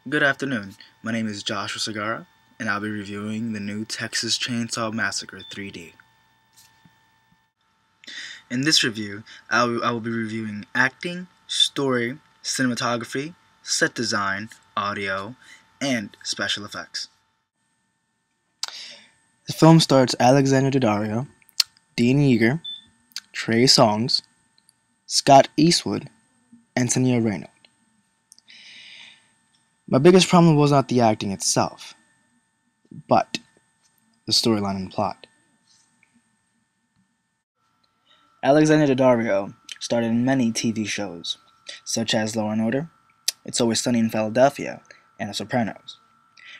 Good afternoon. My name is Joshua Sagara, and I'll be reviewing the new Texas Chainsaw Massacre 3D. In this review, I will be reviewing acting, story, cinematography, set design, audio, and special effects. The film stars Alexander Daddario, Dean Yeager, Trey Songz, Scott Eastwood, and Tania Raynaud. My biggest problem was not the acting itself, but the storyline and plot. Alexander Daddario starred in many TV shows, such as Law & Order, It's Always Sunny in Philadelphia, and The Sopranos.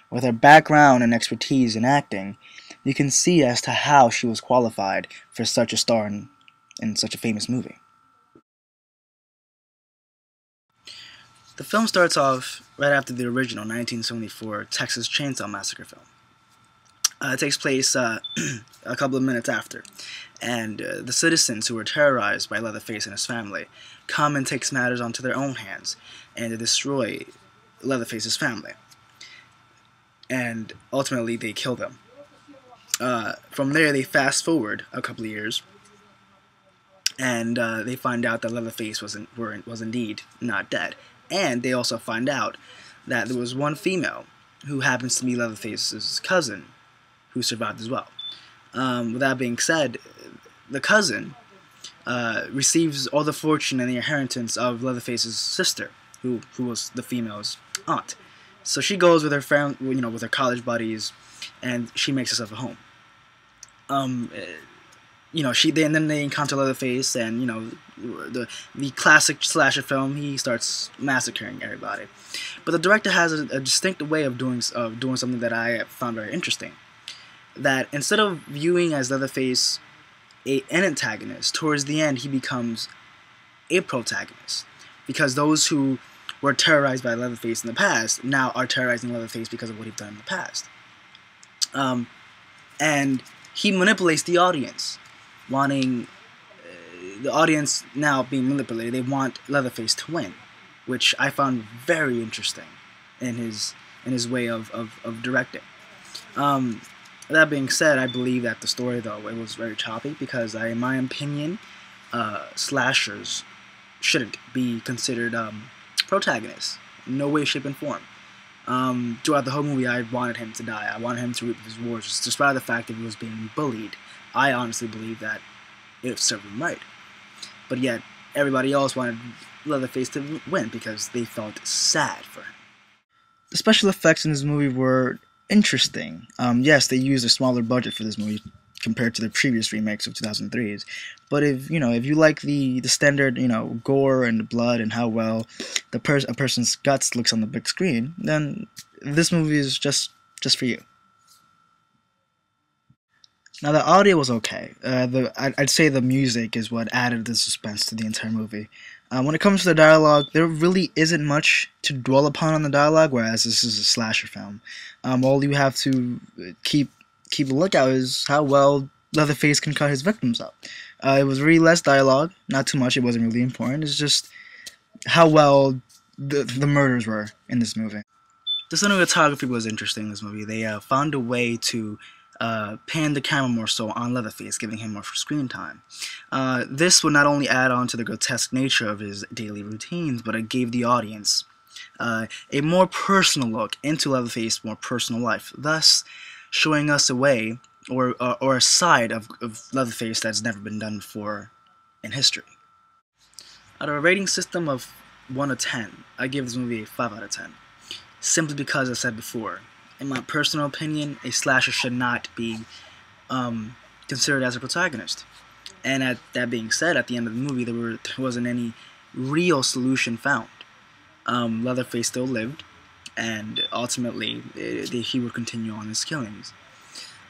With her background and expertise in acting, you can see as to how she was qualified for such a star in such a famous movie. The film starts off right after the original 1974 Texas Chainsaw Massacre film. It takes place a couple of minutes after, and the citizens who were terrorized by Leatherface and his family come and take matters onto their own hands and destroy Leatherface's family. And ultimately, they kill them. From there, they fast forward a couple of years, and they find out that Leatherface was indeed not dead. And they also find out that there was one female who happens to be Leatherface's cousin who survived as well. With that being said, the cousin receives all the fortune and the inheritance of Leatherface's sister, who was the female's aunt. So she goes with her with her college buddies, and she makes herself a home. Then they encounter Leatherface, and the classic slasher film. He starts massacring everybody, but the director has a distinct way of doing something that I found very interesting. That instead of viewing as Leatherface an antagonist, towards the end he becomes a protagonist, because those who were terrorized by Leatherface in the past now are terrorizing Leatherface because of what he's done in the past. And he manipulates the audience, wanting the audience now being manipulated. They want Leatherface to win, which I found very interesting in his way of directing. That being said, I believe that the story, though, it was very choppy, because in my opinion, slashers shouldn't be considered protagonists. In no way, shape, and form. Throughout the whole movie, I wanted him to die. I wanted him to reap his rewards, despite the fact that he was being bullied. I honestly believe that it served him right. But yet, everybody else wanted Leatherface to win because they felt sad for him. The special effects in this movie were interesting. Yes, they used a smaller budget for this movie compared to the previous remakes of 2003's. But if you like the standard gore and blood and how well a person's guts looks on the big screen, then this movie is just for you. Now, the audio was okay. I'd say the music is what added the suspense to the entire movie. When it comes to the dialogue, there really isn't much to dwell upon on the dialogue, whereas this is a slasher film. All you have to keep a lookout is how well Leatherface can cut his victims up. It was really less dialogue, not too much. It wasn't really important. It's just how well the murders were in this movie. The cinematography was interesting in this movie. They found a way to pan the camera more so on Leatherface, giving him more screen time. This would not only add on to the grotesque nature of his daily routines, but it gave the audience a more personal look into Leatherface's more personal life, thus showing us a way or a side of Leatherface that's never been done before in history. Out of a rating system of 1 to 10, I give this movie a 5 out of 10. Simply because, as I said before, in my personal opinion, a slasher should not be considered as a protagonist. And that being said, at the end of the movie, there wasn't any real solution found. Leatherface still lived, and ultimately, he would continue on his killings.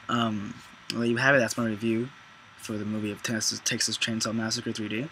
Well, you have it. That's my review for the movie of Texas Chainsaw Massacre 3D.